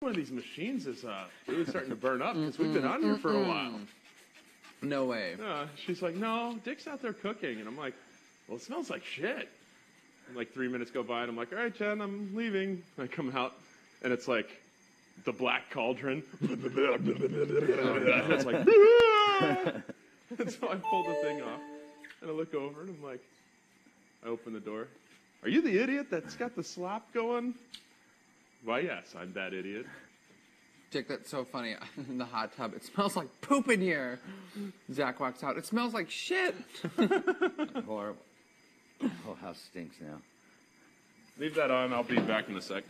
One of these machines is really starting to burn up because we've been on here for a while. No way. She's like, no, Dick's out there cooking. And I'm like, well, it smells like shit. And like 3 minutes go by, and I'm like, all right, Jen, I'm leaving. And I come out, and it's like the black cauldron. And it's like, and so I pull the thing off, and I look over, and I'm like, I open the door. Are you the idiot that's got the slop going? Why, yes, I'm that idiot. Dick, that's so funny. In the hot tub, it smells like poop in here. Zach walks out. It smells like shit. Horrible. Whole house stinks now. Leave that on. I'll be back in a sec.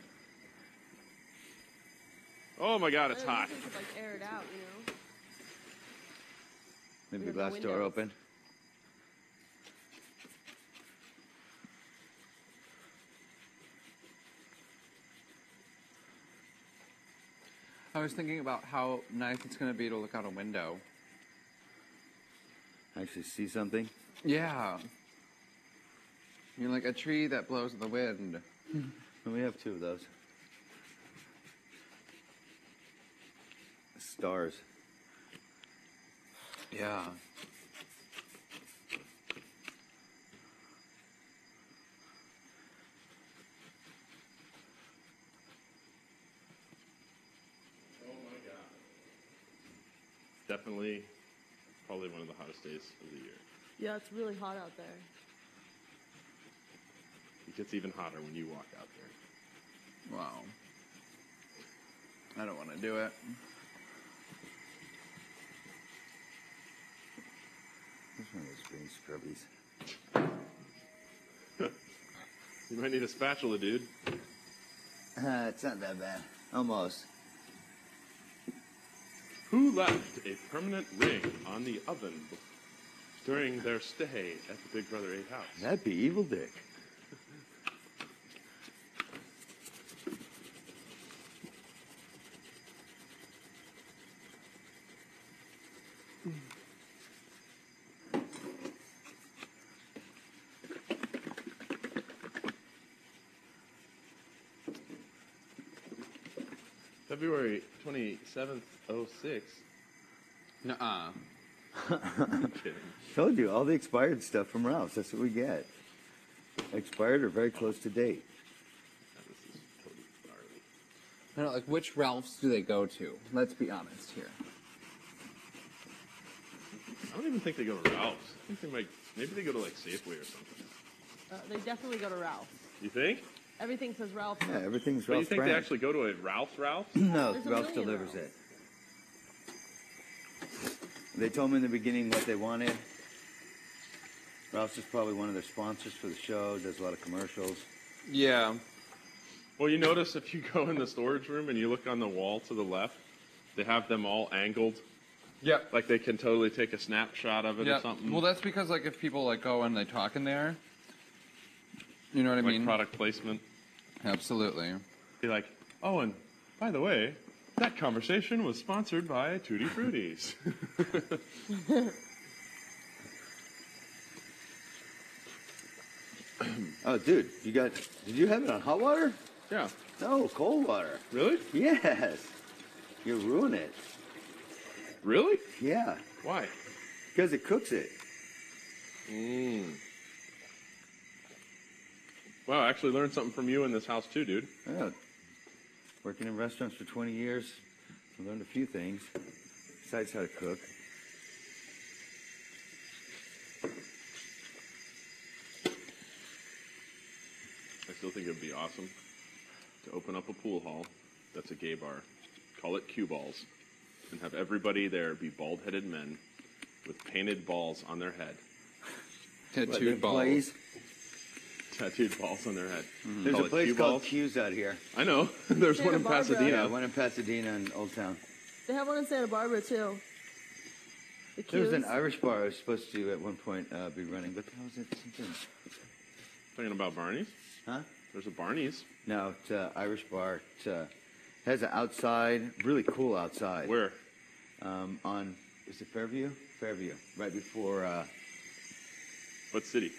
Oh my God, it's hot. You could like air it out, you know. Maybe the glass door open. I was thinking about how nice it's going to be to look out a window. Actually see something? Yeah. You're like a tree that blows in the wind. And we have two of those. Stars. Yeah. Definitely, probably one of the hottest days of the year. Yeah, it's really hot out there. It gets even hotter when you walk out there. Wow. I don't want to do it. Where's one of those green scrubbies? You might need a spatula, dude. It's not that bad. Almost. Who left a permanent ring on the oven during their stay at the Big Brother 8 house? That'd be Evil Dick. February 27th, 06. Nuh-uh. I'm kidding. Told you, all the expired stuff from Ralph's. That's what we get. Expired or very close to date. This is totally gnarly. I don't know, like, which Ralphs do they go to? Let's be honest here. I don't even think they go to Ralph's. I think they might, maybe they go to like Safeway or something. They definitely go to Ralph's. You think? Everything says Ralph's. Yeah, everything's But you Ralph's think brand. they actually go to a Ralph's? No, There's a Ralph's million delivers Ralphs. it. They told me in the beginning what they wanted. Ralph's is probably one of their sponsors for the show, does a lot of commercials. Yeah. Well, you notice if you go in the storage room and you look on the wall to the left, they have them all angled. Yep. Like they can totally take a snapshot of it or something. Well, that's because, like, if people, like, go and they talk in there, you know what I like mean? product placement. Absolutely. Be like, oh, and by the way, that conversation was sponsored by Tutti Fruttis. Oh, dude, did you have it on hot water? Yeah. No, cold water. Really? Yes. You ruin it. Really? Yeah, Why? because it cooks it. Wow, I actually learned something from you in this house too, dude. Yeah. Working in restaurants for 20 years, I learned a few things, besides how to cook. I still think it would be awesome to open up a pool hall that's a gay bar, call it Cue Balls, and have everybody there be bald-headed men with painted balls on their head. Tattooed balls. Plays? Tattooed balls on their head. There's Call a it place Cue called Balls. Q's out here. I know. There's Santa one in Barbara. Pasadena. Yeah, one in Pasadena in Old Town. They have one in Santa Barbara too. The There was an Q's. Irish bar I was supposed to at one point be running, but how was it? Something. Talking about Barney's? Huh? There's a Barney's. No, it's an Irish bar. It has an outside, really cool outside. Where? On, is it Fairview? Fairview, right before What city?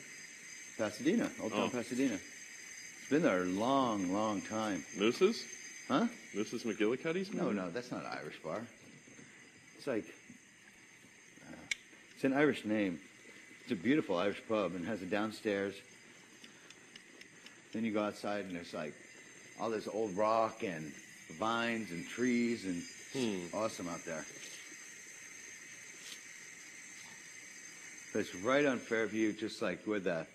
Pasadena, Old Town Oh. Pasadena. It's been there a long, long time. Moose's? Huh? This is McGillicuddy's? No, that's not an Irish bar. It's like, it's an Irish name. It's a beautiful Irish pub and has a downstairs. Then you go outside and there's like all this old rock and vines and trees and awesome out there. But it's right on Fairview, just like where the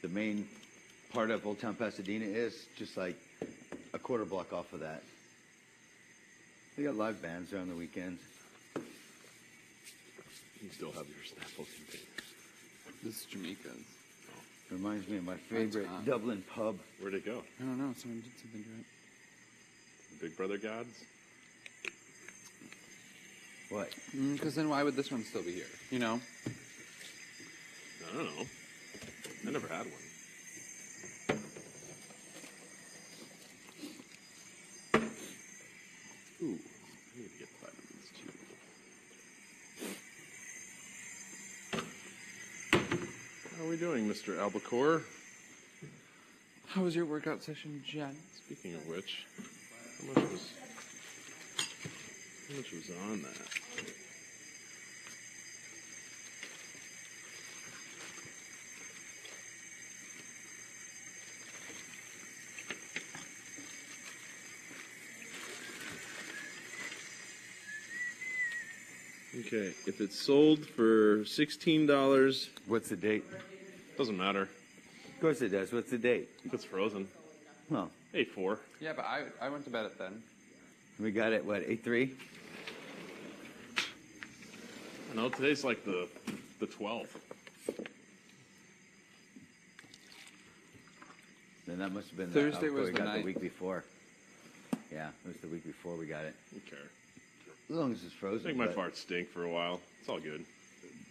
main part of Old Town Pasadena is, just like a quarter block off of that. They got live bands there on the weekends. You still have your Snapple container. This is Jamaica's. Reminds me of my favorite Dublin pub. Where'd it go? I don't know. Someone did something to it. Big Brother gods? What? Because then why would this one still be here? You know? I don't know. I never had one. Ooh, I need to get vitamins too. How are we doing, Mr. Albacore? How was your workout session, Jen? Speaking of which, how much was on that? Okay, if it's sold for $16, What's the date? doesn't matter. Of course it does. What's the date? If it's frozen. Well, 8-4. Yeah, but I went to bed at then. we got it, what, 8-3? I know today's like the 12th. Then that must have been Thursday was we the got night. the week before. Yeah, it was the week before we got it. Who cares? As long as it's I frozen. think my but farts stink for a while. It's all good.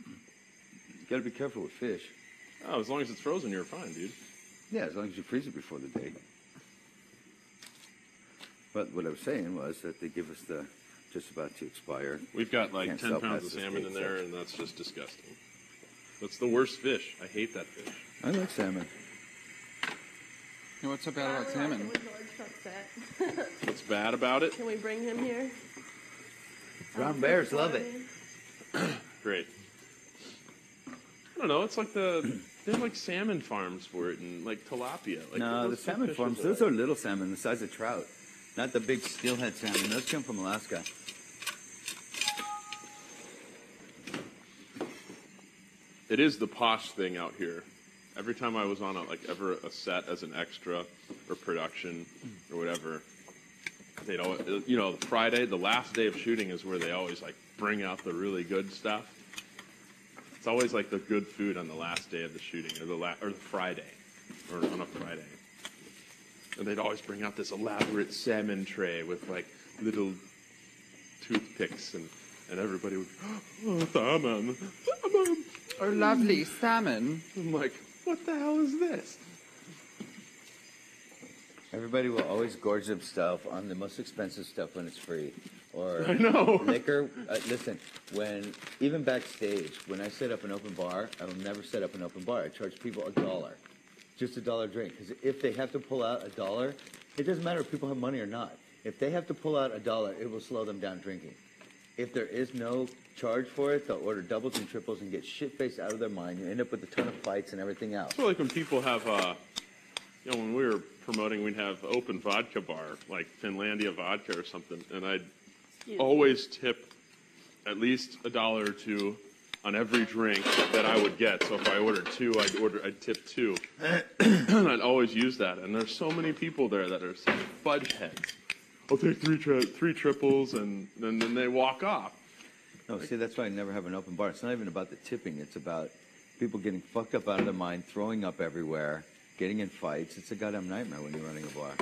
You gotta be careful with fish. Oh, as long as it's frozen, you're fine, dude. Yeah, as long as you freeze it before the date. But what I was saying was that they give us the just about to expire. We've got like Can't 10 sell pounds past of this salmon date, in there, so- and that's just disgusting. That's the worst fish. I hate that fish. I like salmon. Hey, what's so bad about salmon? What's bad about it? Can we bring him here? Brown bears love it. Great. I don't know. It's like they have like salmon farms for it and like tilapia. Like, No, the those two salmon fishes farms, those are little salmon the size of trout. Not the big steelhead salmon. Those come from Alaska. It is the posh thing out here. Every time I was on a set as an extra or production or whatever, they'd always, the last day of shooting is where they always like bring out the really good stuff. It's always like the good food on the last day of the shooting or the Friday or on a Friday. And they'd always bring out this elaborate salmon tray with like little toothpicks and everybody would, oh, salmon. Oh, lovely salmon. I'm like, what the hell is this? Everybody will always gorge themselves on the most expensive stuff when it's free. Or I know. liquor. Listen, even backstage, when I set up an open bar, I will never set up an open bar. I charge people $1. Just $1 drink. Because if they have to pull out $1, it doesn't matter if people have money or not. If they have to pull out $1, it will slow them down drinking. If there is no charge for it, they'll order doubles and triples and get shit-faced out of their mind. You end up with a ton of fights and everything else. So like when people have, when we were promoting, we'd have open vodka bar, like Finlandia vodka or something, and I'd always tip at least $1 or $2 on every drink that I would get. So if I ordered two, I'd tip $2. And I'd always use that. And there's so many people there that are such fudge heads. I'll take three triples, and then they walk off. No, see, that's why I never have an open bar. It's not even about the tipping. It's about people getting fucked up out of their mind, throwing up everywhere, getting in fights. It's a goddamn nightmare when you're running a bar.